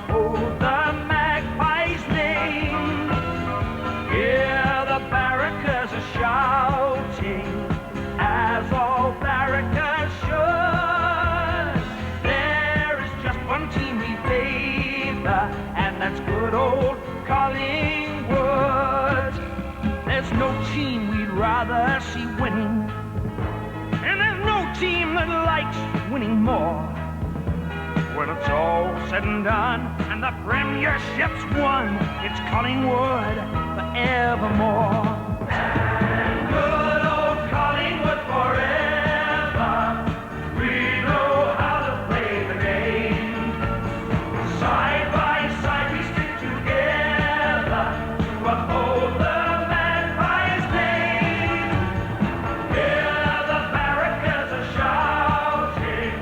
uphold the Magpie's name. Hear the barrackers are shouting, as all barrackers should. There is just one team we favor, and that's good old Collingwood. There's no team we'd rather see winning, and there's no team that likes winning more. When it's all said and done and the premiership's won, it's Collingwood forevermore. And good old Collingwood forever. We know how to play the game. Side by side we stick together to uphold the Magpie's name. Hear the barrackers are shouting,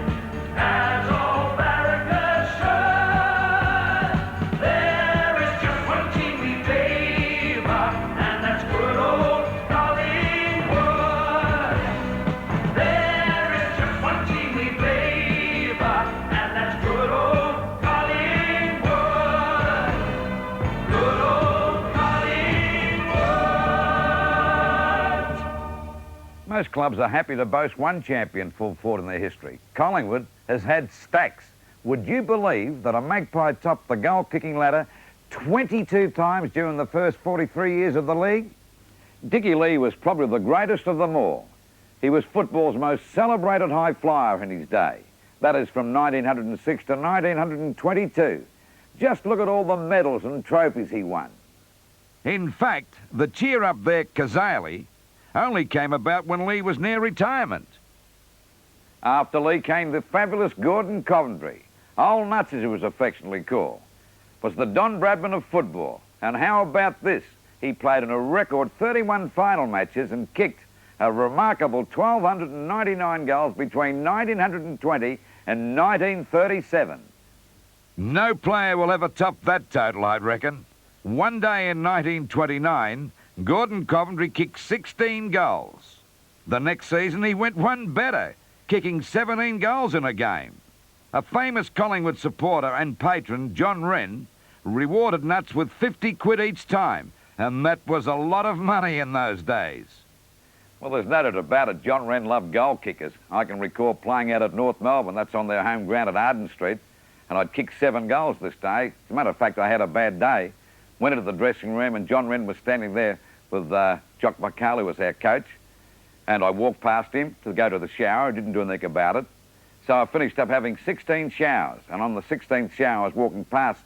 as all barrackers should. There is just one team we favor, and that's good old Collingwood. There is just one team we favor, and that's good old Collingwood. Good old Collingwood. Most clubs are happy to boast one champion full forward in their history. Collingwood has had stacks. Would you believe that a Magpie topped the goal-kicking ladder 22 times during the first 43 years of the league? Dickie Lee was probably the greatest of them all. He was football's most celebrated high flyer in his day. That is from 1906 to 1922. Just look at all the medals and trophies he won. In fact, the cheer up there, Kazali, only came about when Lee was near retirement. After Lee came the fabulous Gordon Coventry. Old Nuts, as he was affectionately called, was the Don Bradman of football. And how about this? He played in a record 31 final matches and kicked a remarkable 1,299 goals between 1920 and 1937. No player will ever top that total, I'd reckon. One day in 1929, Gordon Coventry kicked 16 goals. The next season he went one better, kicking 17 goals in a game. A famous Collingwood supporter and patron, John Wren, rewarded Nuts with 50 quid each time, and that was a lot of money in those days. Well, there's no doubt about it, John Wren loved goal kickers. I can recall playing out at North Melbourne, that's on their home ground at Arden Street, and I'd kicked 7 goals this day. As a matter of fact, I had a bad day. Went into the dressing room and John Wren was standing there with Jock McHale, who was our coach, and I walked past him to go to the shower. I didn't do anything about it. So I finished up having 16 showers, and on the 16th shower I was walking past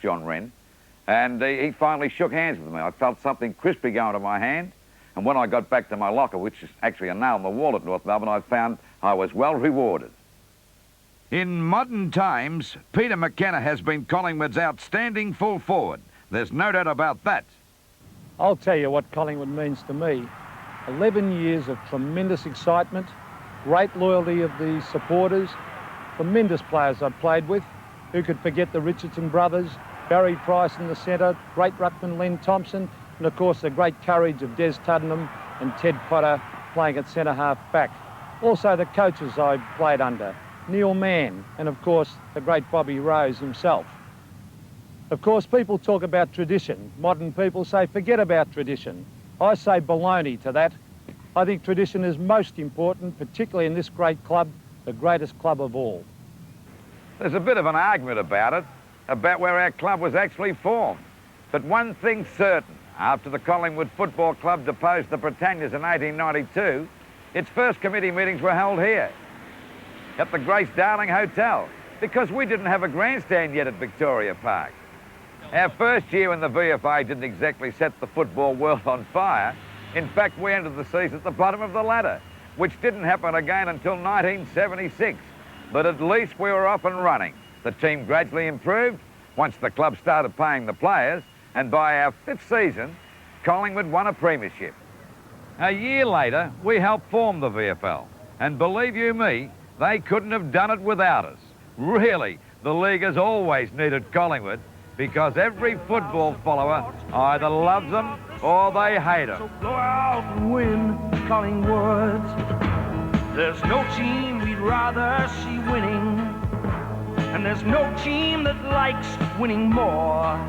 John Wren, and he finally shook hands with me. I felt something crispy going to my hand, and when I got back to my locker, which is actually a nail in the wall at North Melbourne, I found I was well rewarded. In modern times, Peter McKenna has been Collingwood's outstanding full forward. There's no doubt about that. I'll tell you what Collingwood means to me. 11 years of tremendous excitement, great loyalty of the supporters, tremendous players I've played with. Who could forget the Richardson brothers, Barry Price in the centre, great ruckman Len Thompson, and of course the great courage of Des Tuddenham and Ted Potter playing at centre half back. Also the coaches I played under, Neil Mann, and of course the great Bobby Rose himself. Of course, people talk about tradition. Modern people say forget about tradition. I say baloney to that. I think tradition is most important, particularly in this great club, the greatest club of all. There's a bit of an argument about it, about where our club was actually formed. But one thing's certain, after the Collingwood Football Club deposed the Britannias in 1892, its first committee meetings were held here, at the Grace Darling Hotel, because we didn't have a grandstand yet at Victoria Park. Our first year in the VFA didn't exactly set the football world on fire. In fact, we ended the season at the bottom of the ladder, which didn't happen again until 1976. But at least we were off and running. The team gradually improved once the club started paying the players, and by our 5th season, Collingwood won a premiership. A year later, we helped form the VFL, and believe you me, they couldn't have done it without us. Really, the league has always needed Collingwood, because every football follower either loves them or they hate them. So blow out and win, Collingwood. There's no team we'd rather see winning, And there's no team that likes winning more.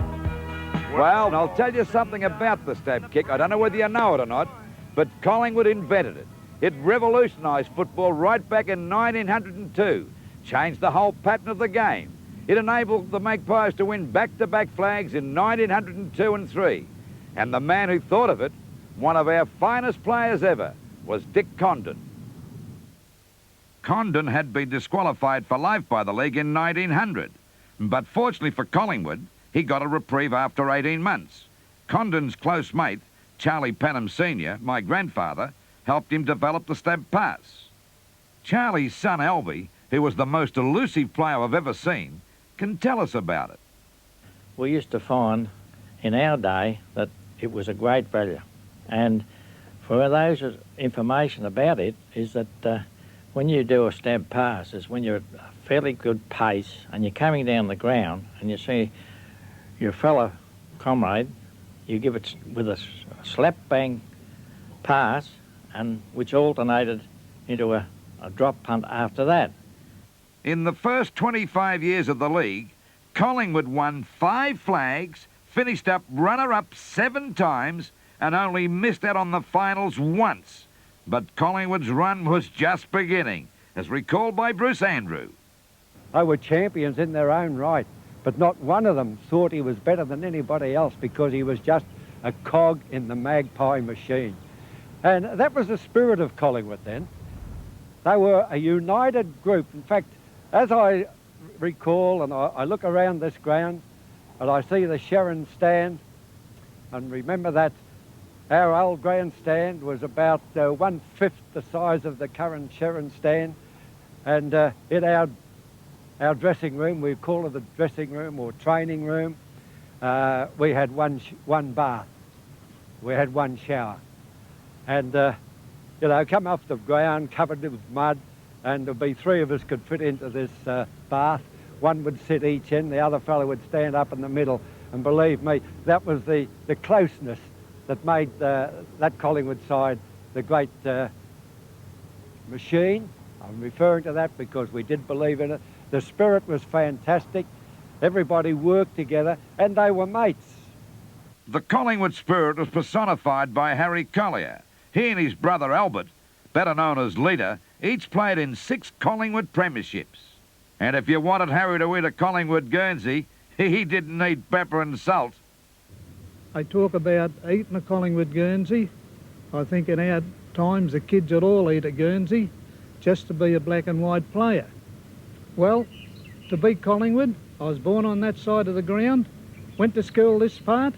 Well, I'll tell you something about the stab kick. I don't know whether you know it or not, but Collingwood invented it. It revolutionised football right back in 1902, changed the whole pattern of the game. It enabled the Magpies to win back-to-back flags in 1902 and 3. And the man who thought of it, one of our finest players ever, was Dick Condon. Condon had been disqualified for life by the league in 1900, but fortunately for Collingwood, he got a reprieve after 18 months. Condon's close mate, Charlie Panham Sr., my grandfather, helped him develop the stab pass. Charlie's son, Albie, who was the most elusive player I've ever seen, can tell us about it. We used to find in our day that it was a great value. And for those information about it is that when you do a stab pass is when you're at a fairly good pace and you're coming down the ground and you see your fellow comrade, you give it with a slap bang pass, and which alternated into a drop punt after that. In the first 25 years of the league, Collingwood won 5 flags, finished up runner-up 7 times, and only missed out on the finals once. But Collingwood's run was just beginning, as recalled by Bruce Andrew. They were champions in their own right, but not one of them thought he was better than anybody else because he was just a cog in the Magpie machine. And that was the spirit of Collingwood then. They were a united group. In fact, as I recall, and I look around this ground and I see the Sharon stand, and remember that our old grandstand was about 1/5 the size of the current Sharon stand, and in our dressing room, we call it the dressing room or training room, we had one bath, we had one shower, and you know, come off the ground covered with mud, and there'd be 3 of us could fit into this bath. One would sit each end, the other fellow would stand up in the middle, and believe me, that was the closeness that made that Collingwood side the great machine. I'm referring to that because we did believe in it. The spirit was fantastic. Everybody worked together, and they were mates. The Collingwood spirit was personified by Harry Collier. He and his brother Albert, better known as Leader, each played in 6 Collingwood premierships. And if you wanted Harry to win a Collingwood Guernsey, he didn't need pepper and salt. They talk about eating a Collingwood Guernsey. I think in our times the kids would all eat a Guernsey just to be a black and white player. Well, to beat Collingwood, I was born on that side of the ground, went to school this part,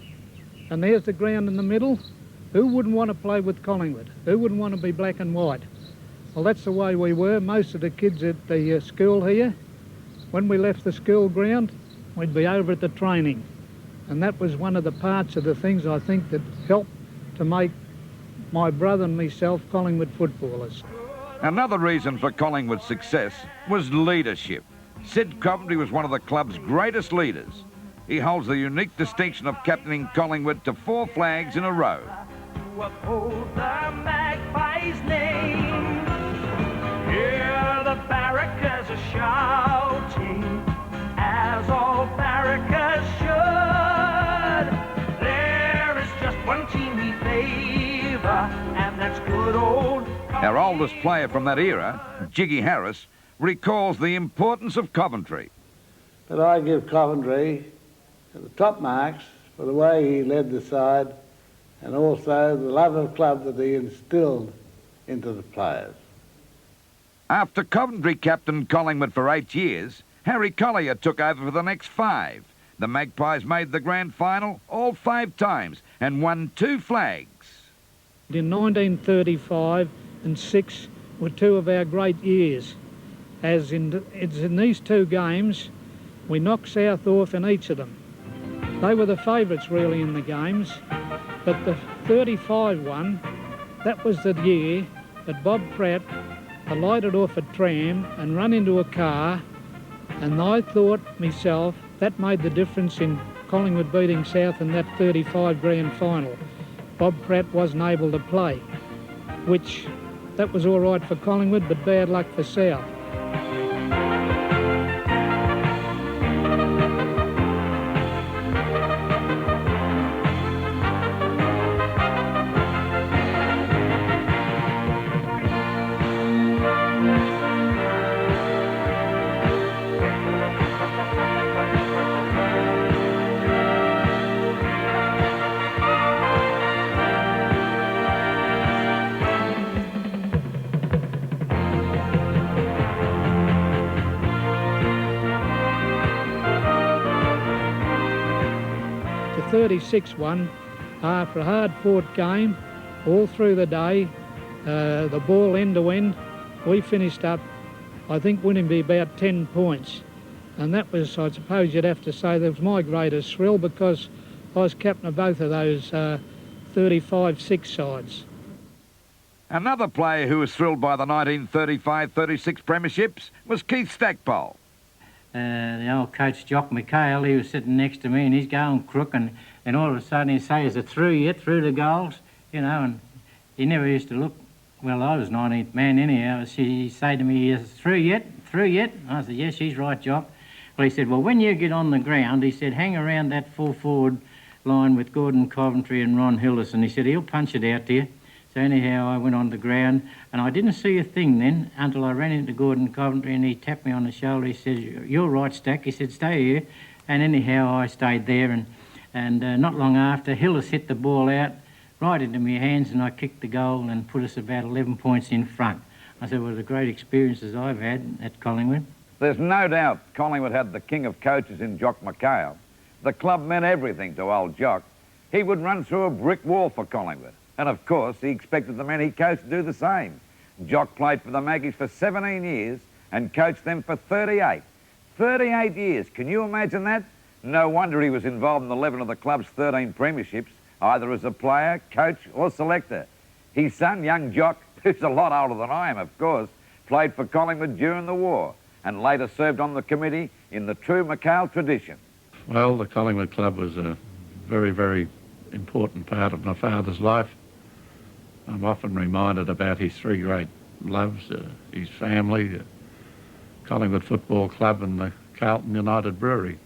and there's the ground in the middle. Who wouldn't want to play with Collingwood? Who wouldn't want to be black and white? Well, that's the way we were. Most of the kids at the school here, when we left the school ground, we'd be over at the training. And that was one of the parts of the things I think that helped to make my brother and myself Collingwood footballers. Another reason for Collingwood's success was leadership. Sid Coventry was one of the club's greatest leaders. He holds the unique distinction of captaining Collingwood to 4 flags in a row. To uphold the Magpie's name. Hear the barrackers are shouting, as all barrackers should. There is just one team we favor, and that's good old. Our oldest player from that era, Jiggy Harris, recalls the importance of Coventry. But I give Coventry the top marks for the way he led the side and also the love of club that he instilled into the players. After Coventry captained Collingwood for 8 years, Harry Collier took over for the next 5. The Magpies made the grand final all 5 times and won 2 flags. In 1935 and 6 were 2 of our great years. As in these 2 games, we knocked South off in each of them. They were the favourites really in the games, but the 35 one, that was the year that Bob Pratt alighted off a tram and run into a car, and I thought myself that made the difference in Collingwood beating South in that 35 grand final. Bob Pratt wasn't able to play, which that was all right for Collingwood, but bad luck for South. 36-1 after a hard-fought game all through the day, the ball end to end. We finished up, I think, winning by about 10 points. And that was, I suppose you'd have to say, that was my greatest thrill, because I was captain of both of those 35-6 sides. Another player who was thrilled by the 1935-36 premierships was Keith Stackpole. The old coach Jock McHale, he was sitting next to me and he's going crook, and all of a sudden he'd say, "Is it through yet, through the goals?" You know, and he never used to look. Well, I was 19th man anyhow. He'd say to me, "Is it through yet, through yet?" I said, "Yes, she's right, Jock." Well, he said, "Well, when you get on the ground," he said, "hang around that full forward line with Gordon Coventry and Ron Hildison." He said, "He'll punch it out to you." So anyhow, I went on the ground, and I didn't see a thing then until I ran into Gordon Coventry, and he tapped me on the shoulder. He said, "You're right, Stack." He said, "Stay here." And anyhow, I stayed there, and not long after, Hillis hit the ball out right into my hands, and I kicked the goal and put us about 11 points in front. I said, "Well, the great experiences I've had at Collingwood." There's no doubt Collingwood had the king of coaches in Jock McHale. The club meant everything to old Jock. He would run through a brick wall for Collingwood. And of course, he expected the men he coached to do the same. Jock played for the Magpies for 17 years and coached them for 38. 38 years, can you imagine that? No wonder he was involved in 11 of the club's 13 premierships, either as a player, coach or selector. His son, young Jock, who's a lot older than I am, of course, played for Collingwood during the war and later served on the committee in the true McHale tradition. Well, the Collingwood Club was a very, very important part of my father's life. I'm often reminded about his three great loves, his family, Collingwood Football Club and the Carlton United Brewery.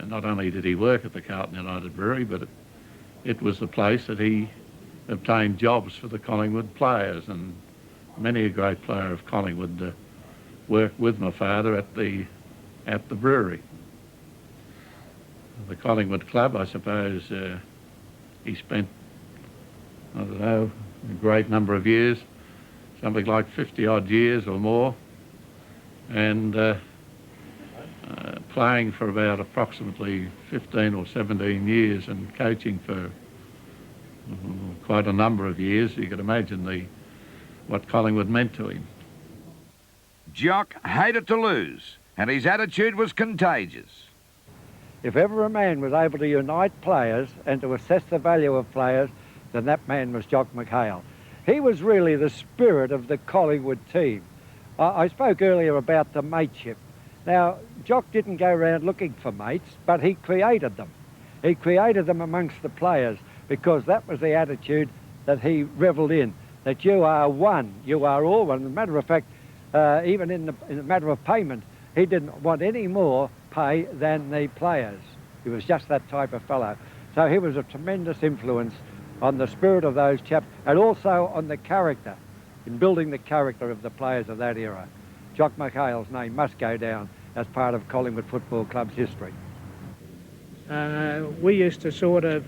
Not only did he work at the Carlton United Brewery, but it was the place that he obtained jobs for the Collingwood players, and many a great player of Collingwood worked with my father at the brewery. The Collingwood Club, I suppose, he spent, I don't know, a great number of years, something like 50-odd years or more, and playing for about approximately 15 or 17 years and coaching for quite a number of years. You could imagine what Collingwood meant to him. Jock hated to lose, and his attitude was contagious. If ever a man was able to unite players and to assess the value of players, then that man was Jock McHale. He was really the spirit of the Collingwood team. I spoke earlier about the mateship. Now, Jock didn't go around looking for mates, but he created them. He created them amongst the players, because that was the attitude that he revelled in, that you are one, you are all one. As a matter of fact, even in the matter of payment, he didn't want any more pay than the players. He was just that type of fellow. So he was a tremendous influence on the spirit of those chaps, and also on the character, in building the character of the players of that era. Jock McHale's name must go down as part of Collingwood Football Club's history. We used to sort of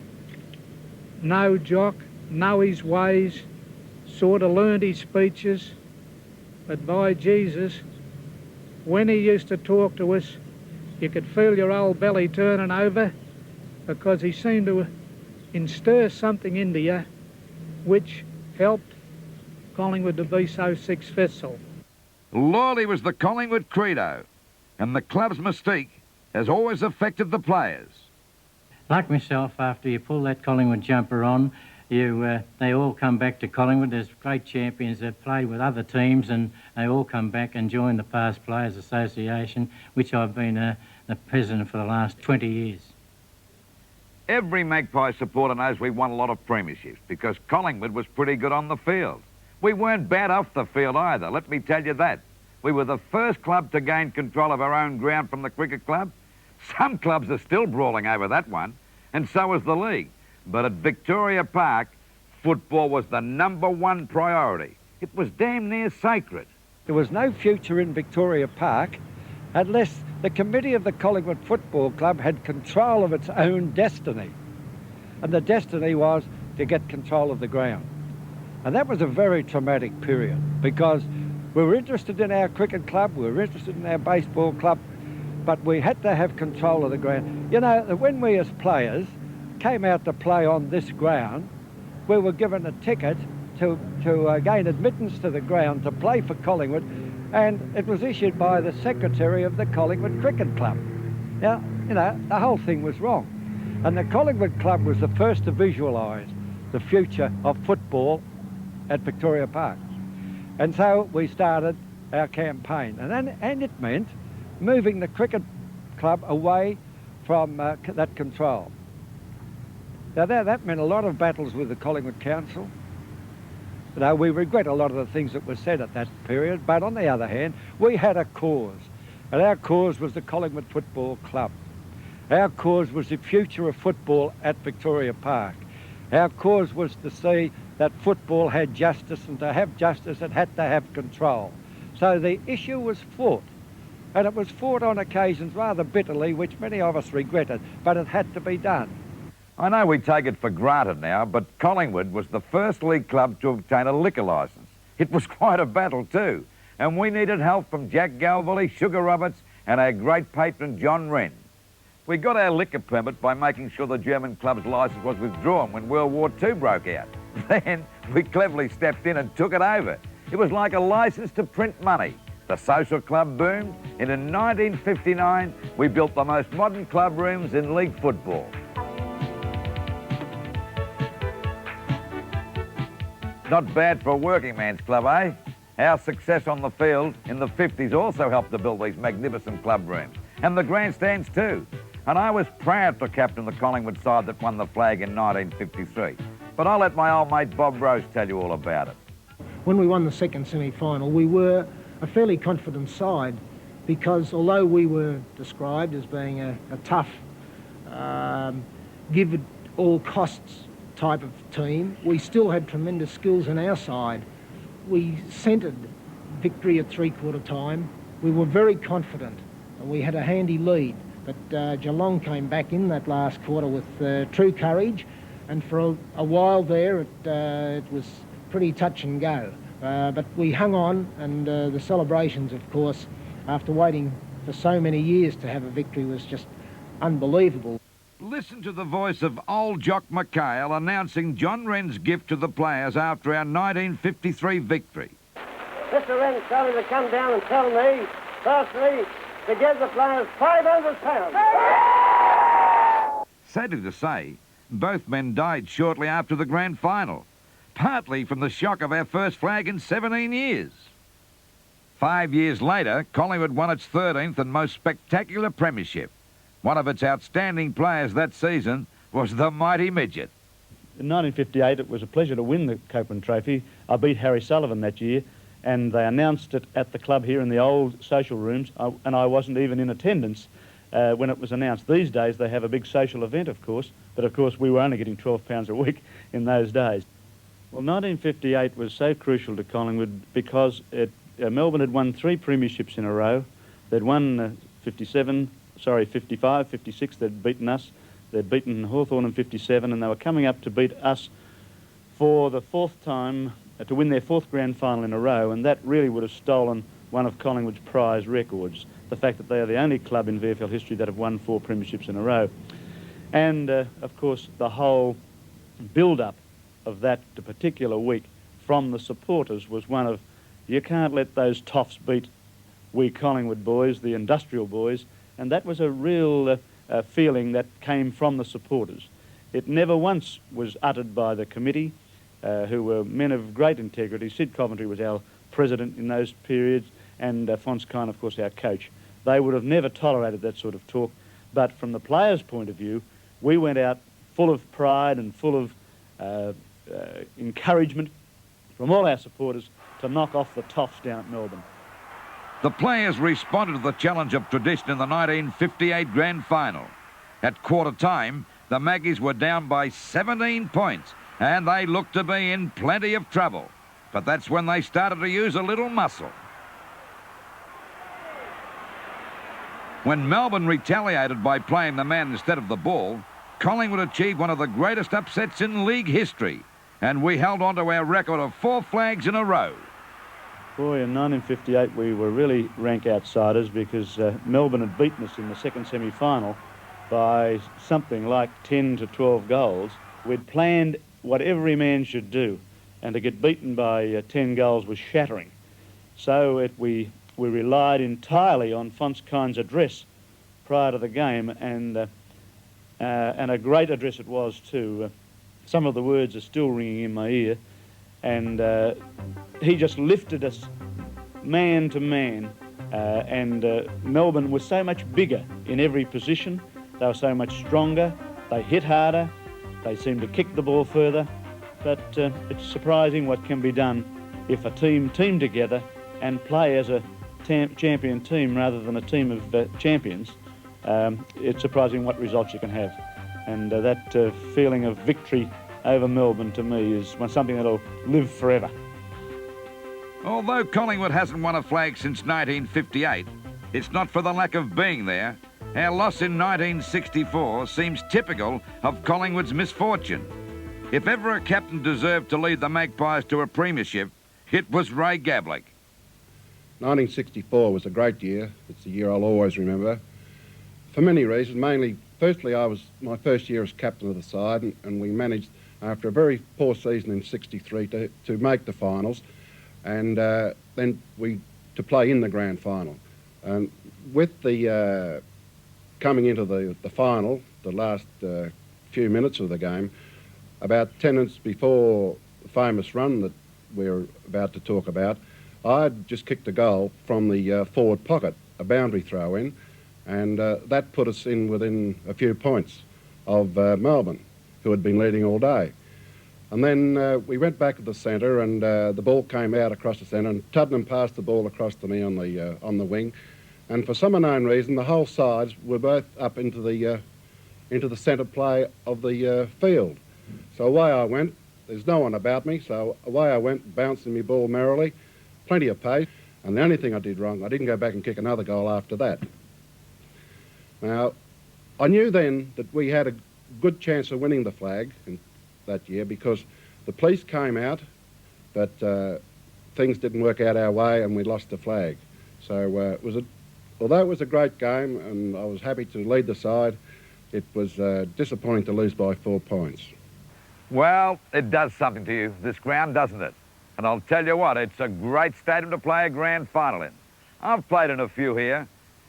know Jock, know his ways, sort of learned his speeches, but by Jesus, when he used to talk to us, you could feel your old belly turning over, because he seemed to instir something into you which helped Collingwood to be so successful. Loyalty was the Collingwood credo, and the club's mystique has always affected the players. Like myself, after you pull that Collingwood jumper on, they all come back to Collingwood. There's great champions that played with other teams, and they all come back and join the Past Players Association, which I've been the president for the last 20 years. Every Magpie supporter knows we won a lot of premierships because Collingwood was pretty good on the field. We weren't bad off the field either, let me tell you that. We were the first club to gain control of our own ground from the cricket club. Some clubs are still brawling over that one, and so is the league. But at Victoria Park, football was the #1 priority. It was damn near sacred. There was no future in Victoria Park unless the committee of the Collingwood Football Club had control of its own destiny. And the destiny was to get control of the ground. And that was a very traumatic period, because we were interested in our cricket club, we were interested in our baseball club, but we had to have control of the ground. You know, when we as players, came out to play on this ground, we were given a ticket to gain admittance to the ground to play for Collingwood, and it was issued by the secretary of the Collingwood Cricket Club. Now, you know, the whole thing was wrong. And the Collingwood Club was the first to visualise the future of football at Victoria Park. And so we started our campaign. And it meant moving the cricket club away from that control. Now that meant a lot of battles with the Collingwood Council. You know, we regret a lot of the things that were said at that period, but on the other hand, we had a cause. And our cause was the Collingwood Football Club. Our cause was the future of football at Victoria Park. Our cause was to see that football had justice, and to have justice it had to have control. So the issue was fought, and it was fought on occasions rather bitterly, which many of us regretted, but it had to be done. I know we take it for granted now, but Collingwood was the first league club to obtain a liquor licence. It was quite a battle too, and we needed help from Jack Galvally, Sugar Roberts, and our great patron John Wren. We got our liquor permit by making sure the German club's licence was withdrawn when World War II broke out. Then we cleverly stepped in and took it over. It was like a licence to print money. The social club boomed, and in 1959 we built the most modern club rooms in league football. Not bad for a working man's club, eh? Our success on the field in the 50s also helped to build these magnificent club rooms, and the grandstands too. And I was proud to captain the Collingwood side that won the flag in 1953. But I'll let my old mate Bob Rose tell you all about it. When we won the second semi-final, we were a fairly confident side, because although we were described as being a tough, give at all costs type of team, we still had tremendous skills in our side. We centred victory at three-quarter time. We were very confident, and we had a handy lead. But Geelong came back in that last quarter with true courage, and for a while there it was pretty touch and go. But we hung on, and the celebrations, of course, after waiting for so many years to have a victory, was just unbelievable. Listen to the voice of old Jock McHale announcing John Wren's gift to the players after our 1953 victory. Mr. Wren started to come down and tell me, personally, to give the players £500. Sadly to say, both men died shortly after the grand final, partly from the shock of our first flag in 17 years. 5 years later, Collingwood won its 13th and most spectacular premiership. One of its outstanding players that season was the mighty midget. In 1958, it was a pleasure to win the Copeland Trophy. I beat Harry Sullivan that year, and they announced it at the club here in the old social rooms, and I wasn't even in attendance when it was announced. These days they have a big social event, of course, but of course we were only getting £12 a week in those days. Well, 1958 was so crucial to Collingwood because Melbourne had won 3 premierships in a row. They'd won 55, 56, they'd beaten us. They'd beaten Hawthorn in 57, and they were coming up to beat us for the 4th time, to win their 4th grand final in a row, and that really would have stolen one of Collingwood's prize records, the fact that they are the only club in VFL history that have won 4 premierships in a row. And, of course, the whole build-up of that particular week from the supporters was one of, you can't let those toffs beat we Collingwood boys, the industrial boys, and that was a real feeling that came from the supporters. It never once was uttered by the committee, who were men of great integrity. Sid Coventry was our president in those periods, and Fons Kine, of course, our coach. They would have never tolerated that sort of talk, but from the players' point of view, we went out full of pride and full of encouragement from all our supporters to knock off the toffs down at Melbourne. The players responded to the challenge of tradition in the 1958 grand final. At quarter time, the Maggies were down by 17 points, and they looked to be in plenty of trouble. But that's when they started to use a little muscle. When Melbourne retaliated by playing the man instead of the ball, Collingwood achieved one of the greatest upsets in league history, and we held on to our record of 4 flags in a row. Boy, in 1958 we were really rank outsiders because Melbourne had beaten us in the second semi-final, by something like 10 to 12 goals. We'd planned what every man should do, and to get beaten by 10 goals was shattering. So we relied entirely on Fonskine's address prior to the game, and a great address it was too. Some of the words are still ringing in my ear, and he just lifted us man to man, and Melbourne was so much bigger in every position. They were so much stronger, they hit harder, they seemed to kick the ball further, but it's surprising what can be done if a team together and play as a champion team rather than a team of champions. It's surprising what results you can have, and that feeling of victory over Melbourne to me is something that'll live forever. Although Collingwood hasn't won a flag since 1958, it's not for the lack of being there. Our loss in 1964 seems typical of Collingwood's misfortune. If ever a captain deserved to lead the Magpies to a premiership, it was Ray Gablick. 1964 was a great year. It's a year I'll always remember. For many reasons, mainly, firstly, I was my first year as captain of the side, and we managed, after a very poor season in 63, to make the finals, and then to play in the grand final. And with the coming into the final, the last few minutes of the game, about 10 minutes before the famous run that we're about to talk about, I'd just kicked a goal from the forward pocket, a boundary throw in, and that put us in within a few points of Melbourne, who had been leading all day. And then we went back to the centre, and the ball came out across the centre, and Tuddenham passed the ball across to me on the wing, and for some unknown reason, the whole sides were both up into the centre play of the field. So away I went. There's no one about me, so away I went, bouncing my ball merrily, plenty of pace, and the only thing I did wrong, I didn't go back and kick another goal after that. Now, I knew then that we had a good chance of winning the flag that year because the police came out, but things didn't work out our way and we lost the flag. So although it was a great game and I was happy to lead the side, it was disappointing to lose by 4 points. Well, it does something to you, this ground, doesn't it? And I'll tell you what, it's a great stadium to play a grand final in. I've played in a few here,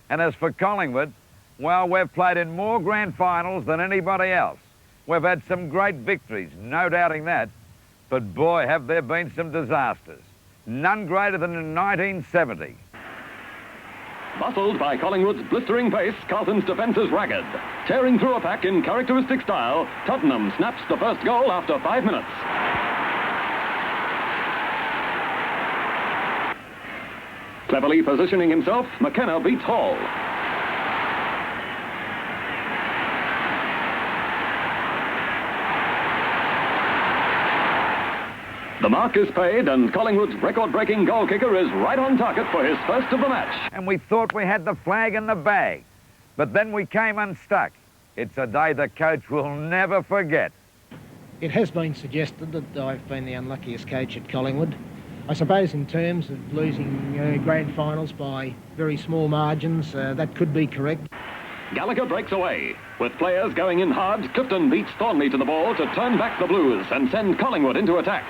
and as for Collingwood, well, we've played in more grand finals than anybody else. We've had some great victories, no doubting that, but boy, have there been some disasters. None greater than in 1970. Muscled by Collingwood's blistering pace, Carlton's defence is ragged. Tearing through a pack in characteristic style, Tottenham snaps the first goal after 5 minutes. Cleverly positioning himself, McKenna beats Hall. The mark is paid, and Collingwood's record-breaking goal kicker is right on target for his first of the match. And we thought we had the flag in the bag, but then we came unstuck. It's a day the coach will never forget. It has been suggested that I've been the unluckiest coach at Collingwood. I suppose in terms of losing grand finals by very small margins, that could be correct. Gallagher breaks away. With players going in hard, Clifton beats Thornley to the ball to turn back the Blues and send Collingwood into attack.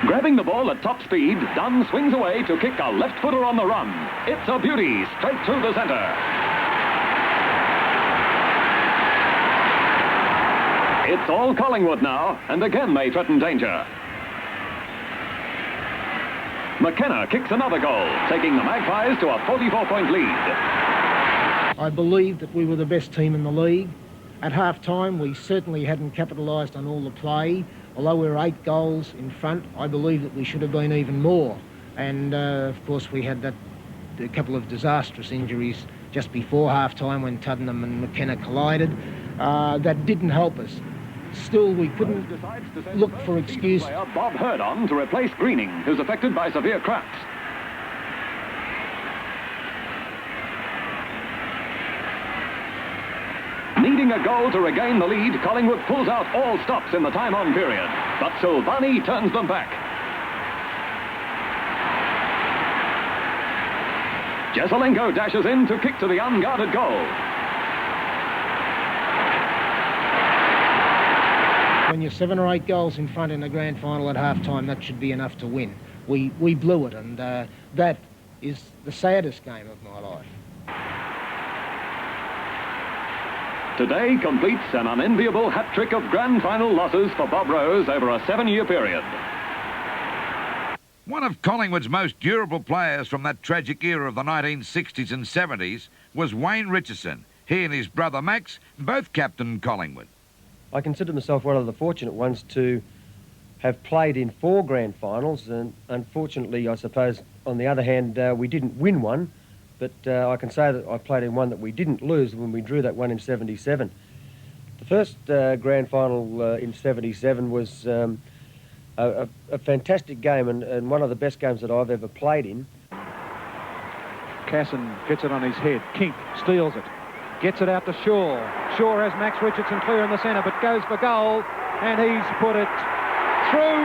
Grabbing the ball at top speed, Dunn swings away to kick a left footer on the run. It's a beauty, straight through the centre. It's all Collingwood now, and again they threaten danger. McKenna kicks another goal, taking the Magpies to a 44-point lead. I believe that we were the best team in the league. At half-time, we certainly hadn't capitalised on all the play. Although we were 8 goals in front, I believe that we should have been even more. And, of course, we had a couple of disastrous injuries just before half-time when Tuddenham and McKenna collided. That didn't help us. Still, we couldn't look for excuses. Bob Hurdon to replace Greening, who's affected by severe cramps. Needing a goal to regain the lead, Collingwood pulls out all stops in the time-on period. But Silvani turns them back. Jesselenko dashes in to kick to the unguarded goal. When you're 7 or 8 goals in front in the grand final at half-time, that should be enough to win. We blew it, and that is the saddest game of my life. Today completes an unenviable hat-trick of grand final losses for Bob Rose over a 7-year period. One of Collingwood's most durable players from that tragic era of the 1960s and 70s was Wayne Richardson. He and his brother Max both captained Collingwood. I consider myself one of the fortunate ones to have played in 4 grand finals, and unfortunately, I suppose, on the other hand, we didn't win one, but I can say that I played in one that we didn't lose when we drew that one in 77. The first grand final in 77 was a fantastic game and one of the best games that I've ever played in. Casson gets it on his head. Kink steals it. Gets it out to Shaw. Shaw has Max Richardson clear in the centre, but goes for goal, and he's put it through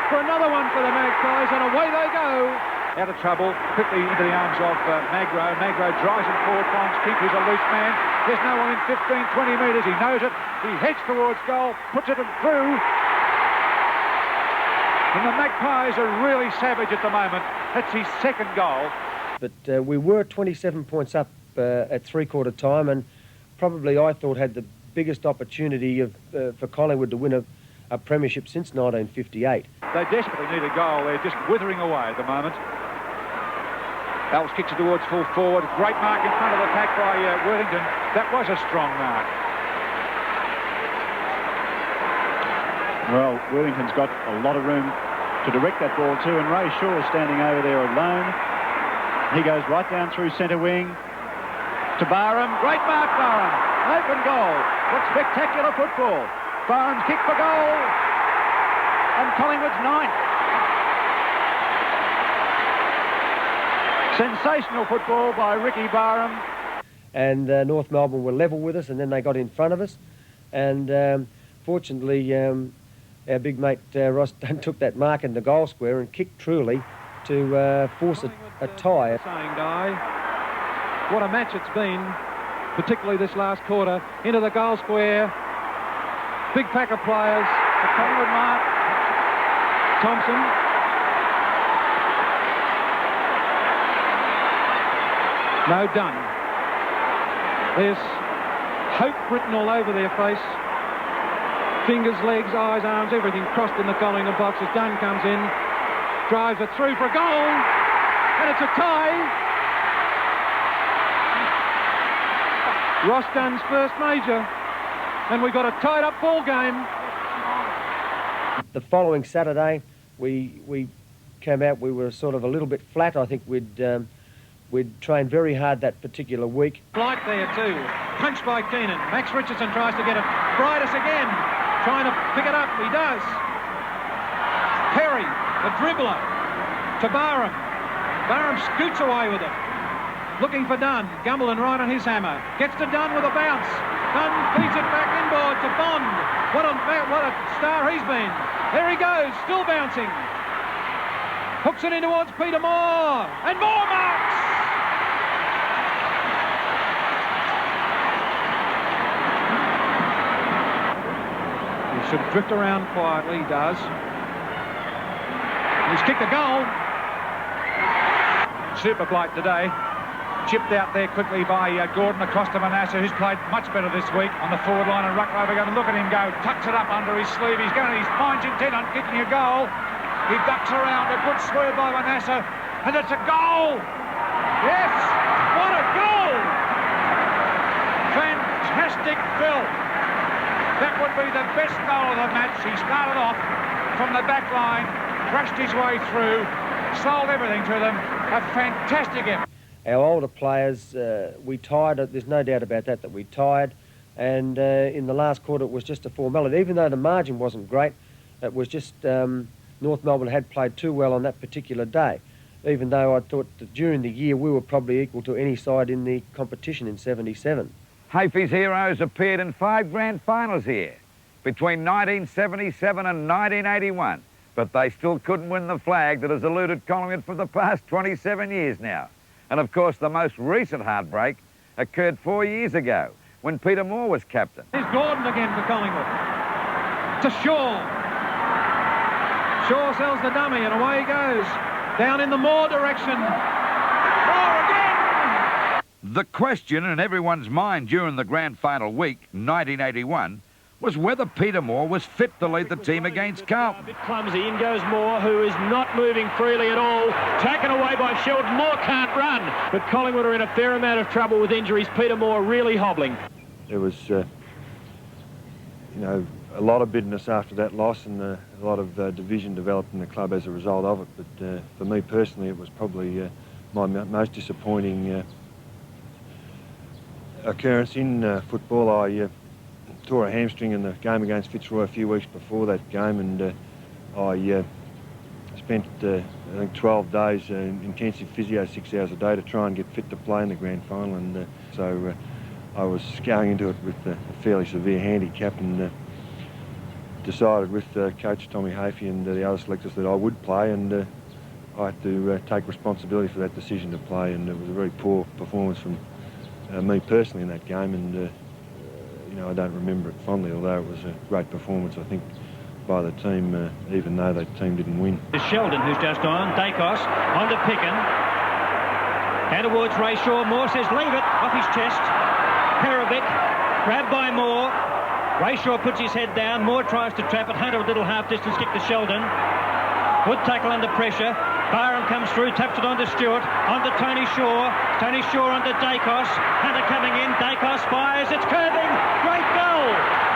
for another one for the Magpies, and away they go. Out of trouble, quickly into the arms of Magro. Magro drives him forward, finds Kink, who's a loose man. There's no one in 15, 20 metres. He knows it. He heads towards goal, puts it through. And the Magpies are really savage at the moment. That's his second goal. But we were 27 points up at three-quarter time, and probably I thought had the biggest opportunity for Collingwood to win a premiership since 1958. They desperately need a goal. They're just withering away at the moment. Alves kicks it towards full forward. Great mark in front of the pack by Worthington. That was a strong mark. Well, Worthington's got a lot of room to direct that ball to, and Ray Shaw's standing over there alone. He goes right down through centre wing to Barham. Great mark, Barham. Open goal. What spectacular football. Barham's kick for goal. And Collingwood's 9th. Sensational football by Ricky Barham. And North Melbourne were level with us, and then they got in front of us. And fortunately, our big mate Ross Dunn took that mark in the goal square and kicked truly to force a tie. What a match it's been, particularly this last quarter. Into the goal square. Big pack of players. The Collingwood mark. Thompson. No, Dunn. There's hope written all over their face. Fingers, legs, eyes, arms, everything crossed in the Collingwood box as Dunn comes in. Drives it through for a goal. And it's a tie. Ross Dunn's first major. And we got a tied-up ball game. The following Saturday, we came out. We were sort of a little bit flat. I think we'd trained very hard that particular week. Blight there too. Punched by Keenan. Max Richardson tries to get it. Bridus again, trying to pick it up. He does. Perry, the dribbler, to Barham. Barham scoots away with it. Looking for Dunn. Gumbalin right on his hammer. Gets to Dunn with a bounce. Dunn feeds it back inboard to Bond. What a star he's been. There he goes, still bouncing. Hooks it in towards Peter Moore. And Moore marks! He should drift around quietly, he does. He's kicked a goal. Super Blight today. Chipped out there quickly by Gordon across to Manasseh, who's played much better this week on the forward line, and Ruckrover going to look at him go, tucks it up under his sleeve. He's mind's intent on kicking a goal. He ducks around, a good swerve by Manasseh, and it's a goal! Yes! What a goal! Fantastic Phil. That would be the best goal of the match. He started off from the back line, crashed his way through, sold everything to them. A fantastic effort. Our older players, we tied, there's no doubt about that we tied, and in the last quarter it was just a formality. Even though the margin wasn't great, it was just North Melbourne had played too well on that particular day, even though I thought that during the year we were probably equal to any side in the competition in 77. Hafey's heroes appeared in 5 grand finals here between 1977 and 1981, but they still couldn't win the flag that has eluded Collingwood for the past 27 years now. And of course, the most recent heartbreak occurred 4 years ago when Peter Moore was captain. Here's Gordon again for Collingwood. To Shaw. Shaw sells the dummy and away he goes. Down in the Moore direction. Moore again! The question in everyone's mind during the grand final week, 1981, was whether Peter Moore was fit to lead the team against Carlton. A bit clumsy. In goes Moore, who is not moving freely at all. Taken away by Sheldon. Moore can't run. But Collingwood are in a fair amount of trouble with injuries. Peter Moore really hobbling. There was, you know, a lot of bitterness after that loss, and a lot of division developed in the club as a result of it. But for me personally, it was probably my most disappointing occurrence in football. I tore a hamstring in the game against Fitzroy a few weeks before that game, and I spent, I think, 12 days intensive physio, 6 hours a day to try and get fit to play in the grand final, and so I was going into it with a fairly severe handicap, and decided with Coach Tommy Hafey and the other selectors that I would play, and I had to take responsibility for that decision to play, and it was a very poor performance from me personally in that game, and you know, I don't remember it fondly, although it was a great performance, I think, by the team, even though that team didn't win. It's Sheldon who's just on. Dacos on to Picken. Down towards Ray Shaw. Moore says leave it, off his chest. Perovic, grabbed by Moore. Ray Shaw puts his head down. Moore tries to trap it. Hunter a little half-distance kick to Sheldon. Good tackle under pressure. Barham comes through, taps it onto Stewart. Onto Tony Shaw. Tony Shaw onto Dacos. Hunter coming in. Dacos fires. It's curving. Great goal.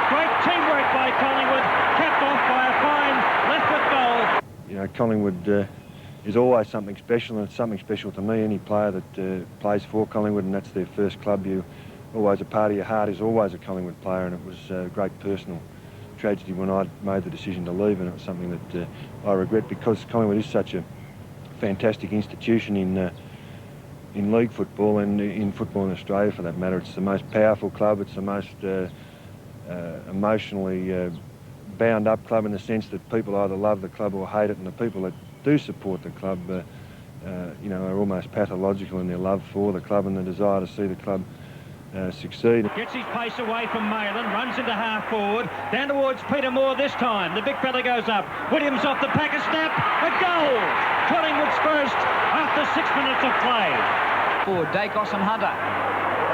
Great teamwork by Collingwood. Capped off by a fine left-foot goal. You know, Collingwood is always something special, and it's something special to me. Any player that plays for Collingwood and that's their first club, always a part of your heart is always a Collingwood player, and it was a great personal tragedy when I made the decision to leave, and it was something that I regret, because Collingwood is such a fantastic institution in league football and in football in Australia for that matter. It's the most powerful club, it's the most emotionally bound up club, in the sense that people either love the club or hate it, and the people that do support the club you know, are almost pathological in their love for the club and the desire to see the club succeed. Gets his pace away from Malin, runs into half forward, down towards Peter Moore this time. The big fella goes up. Williams off the pack, a snap, a goal! Collingwood's first after 6 minutes of play. For Dacos and Hunter.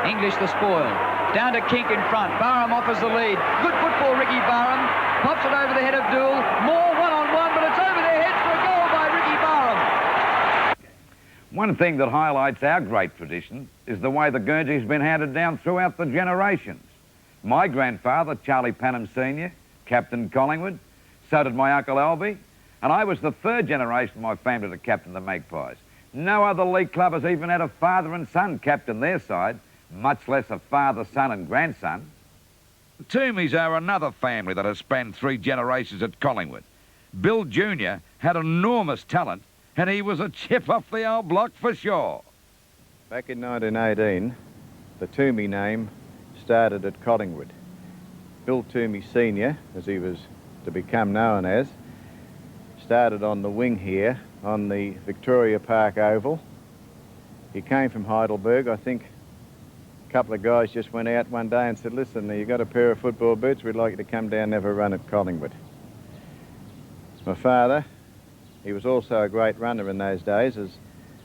English the spoil. Down to Kink in front. Barham offers the lead. Good football, Ricky Barham. Pops it over the head of Dool. Moore one-on-one, but it's over their heads for a goal by Ricky Barham. One thing that highlights our great tradition is the way the Guernsey's been handed down throughout the generations. My grandfather, Charlie Panham Sr., captained Collingwood. So did my Uncle Albie. And I was the third generation of my family to captain the Magpies. No other league club has even had a father and son captain their side, much less a father, son and grandson. The Toomeys are another family that has spanned 3 generations at Collingwood. Bill Jr. had enormous talent, and he was a chip off the old block for sure. Back in 1918, the Toomey name started at Collingwood. Bill Toomey Sr., as he was to become known as, started on the wing here on the Victoria Park Oval. He came from Heidelberg. I think a couple of guys just went out one day and said, listen, you've got a pair of football boots, we'd like you to come down and have a run at Collingwood. My father, he was also a great runner in those days, as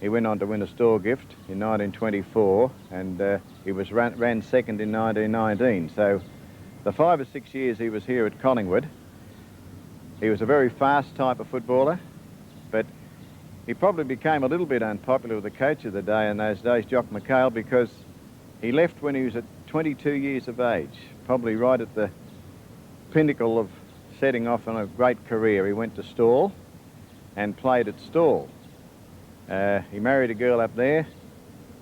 he went on to win a store gift in 1924, and he was ran second in 1919. So the 5 or 6 years he was here at Collingwood, he was a very fast type of footballer, but he probably became a little bit unpopular with the coach of the day in those days, Jock McHale, because he left when he was at 22 years of age, probably right at the pinnacle of setting off on a great career. He went to Stawell and played at Stawell. He married a girl up there,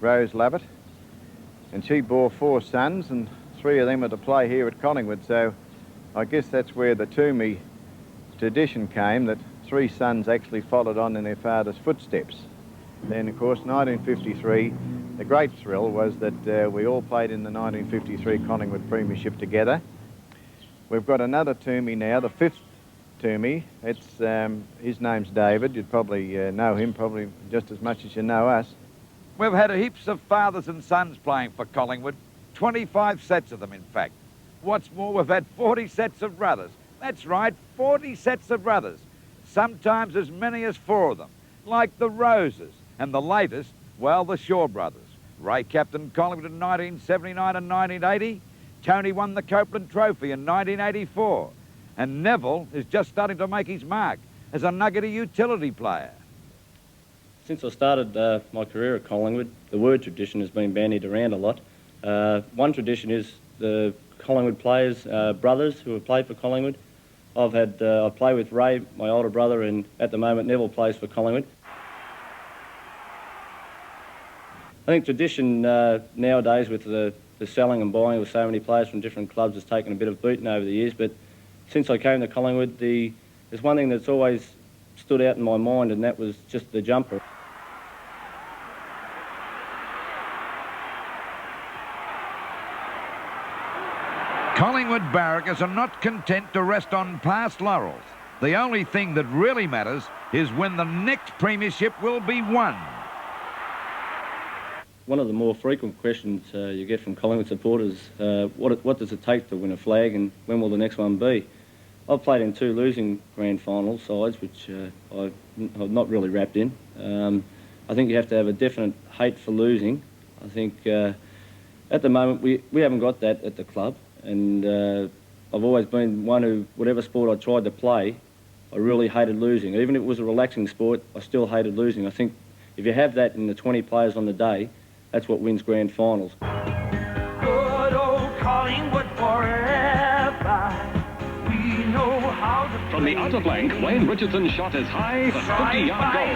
Rose Lovett, and she bore 4 sons, and 3 of them are to play here at Collingwood. So I guess that's where the Toomey tradition came, that 3 sons actually followed on in their father's footsteps. Then, of course, 1953, the great thrill was that we all played in the 1953 Collingwood Premiership together. We've got another Toomey now, the 5th Toomey. It's his name's David. You'd probably know him probably just as much as you know us. We've had heaps of fathers and sons playing for Collingwood, 25 sets of them in fact. What's more, we've had 40 sets of brothers. That's right, 40 sets of brothers. Sometimes as many as 4 of them, like the Roses, and the latest, well, the Shaw brothers. Ray captained Collingwood in 1979 and 1980. Tony won the Copeland Trophy in 1984. And Neville is just starting to make his mark as a nuggety utility player. Since I started my career at Collingwood, the word tradition has been bandied around a lot. One tradition is the Collingwood players, brothers who have played for Collingwood. I play with Ray, my older brother, and at the moment Neville plays for Collingwood. I think tradition nowadays with the selling and buying of so many players from different clubs has taken a bit of beating over the years, but since I came to Collingwood, there's one thing that's always stood out in my mind, and that was just the jumper. Collingwood barrackers are not content to rest on past laurels. The only thing that really matters is when the next premiership will be won. One of the more frequent questions you get from Collingwood supporters, what does it take to win a flag and when will the next one be? I've played in 2 losing grand final sides, which I'm not really wrapped in. I think you have to have a definite hate for losing. I think at the moment we haven't got that at the club, and I've always been one who, whatever sport I tried to play, I really hated losing. Even if it was a relaxing sport, I still hated losing. I think if you have that in the 20 players on the day, that's what wins grand finals. Good old Collingwood forever. We know how to From the outer flank, Wayne Richardson's shot is high, the 50-yard goal.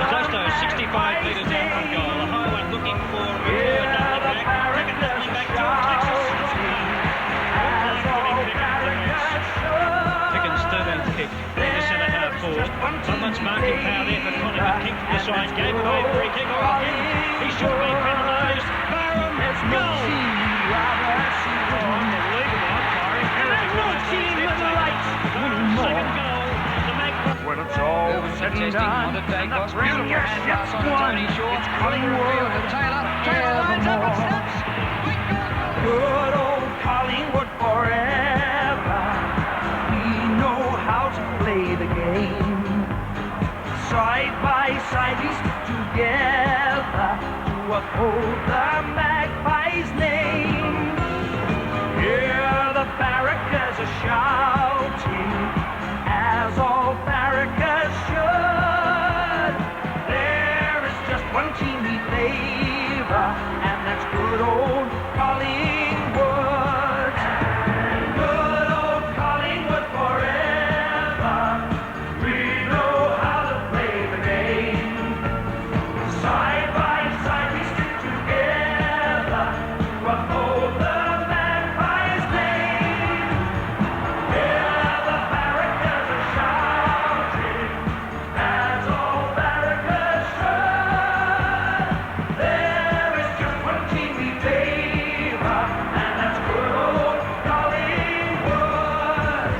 Close to 65 metres out from goal. The high one looking for a double back. Second doubling back, George Texas. Picken's 13th kick. The centre half forward. Not much marking power there for Collingwood. Kick from the side, gave away free kick. Oh, he should have been penalised. Barham, goal! Unbelievable umpiring. Second goal. When it's all said and done, and the premiership's won, it's Collingwood and Taylor lines up and snaps. Good old Collingwood forever. We know how to play the game. Side by side we stick together to uphold the Magpie's name. Hear the barrackers are shouting, as all barrackers should. There is just one team we favour, and that's good old Collingwood. Good old Collingwood forever. We know how to play the game. Side by side we stick together to uphold the Magpie's name. Hear the barrackers are shouting, as all barrackers should. There is just one team we favour, and that's good old Collingwood.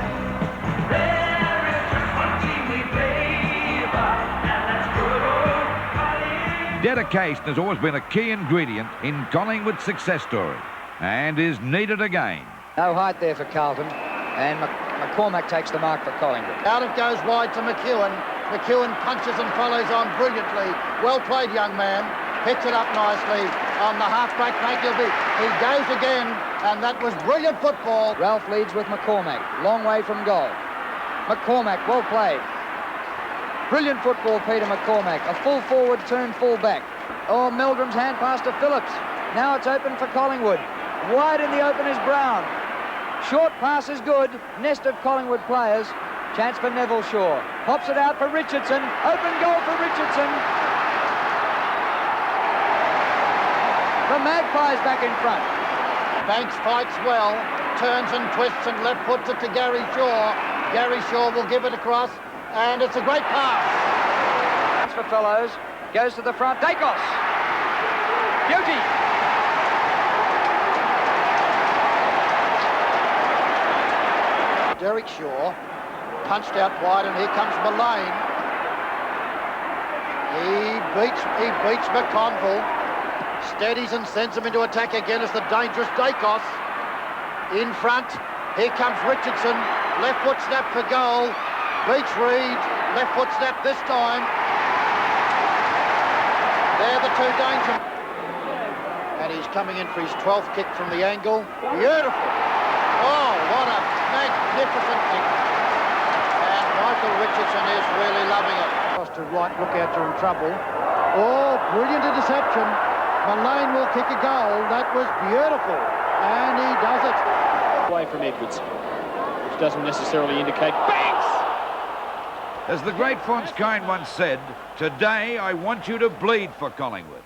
There is just one team we favour, and that's good old Collingwood. Dedication has always been a key ingredient in Collingwood's success story, and is needed again. No height there for Carlton, and McCormack takes the mark for Collingwood. Out it goes wide to McEwen. McEwen punches and follows on brilliantly. Well played, young man. Picks it up nicely on the half-back flank. He goes again, and that was brilliant football. Ralph leads with McCormack, long way from goal. McCormack, well played. Brilliant football, Peter McCormack. A full forward turn, full back. Oh, Meldrum's hand pass to Phillips. Now it's open for Collingwood. Wide in the open is Brown. Short pass is good. Nest of Collingwood players. Chance for Neville Shaw. Pops it out for Richardson. Open goal for Richardson. The Magpies back in front. Banks fights well, turns and twists and left puts it to Gary Shaw. Gary Shaw will give it across, and it's a great pass. Chance for Fellows. Goes to the front. Dacos. Beauty. Derek Shaw punched out wide, and here comes Mullane. He beats McConville. Steadies and sends him into attack again as the dangerous Dacos. In front, here comes Richardson. Left foot snap for goal. Beats Reed. Left foot snap this time. They're the two danger. And he's coming in for his 12th kick from the angle. Beautiful. Oh, what a magnificent kick. And Michael Richardson is really loving it. Cross to right, look out, you're in trouble. Oh, brilliant interception. Mullane will kick a goal. That was beautiful. And he does it. Away from Edwards, which doesn't necessarily indicate bangs! As the great Fons Kane once said, today I want you to bleed for Collingwood.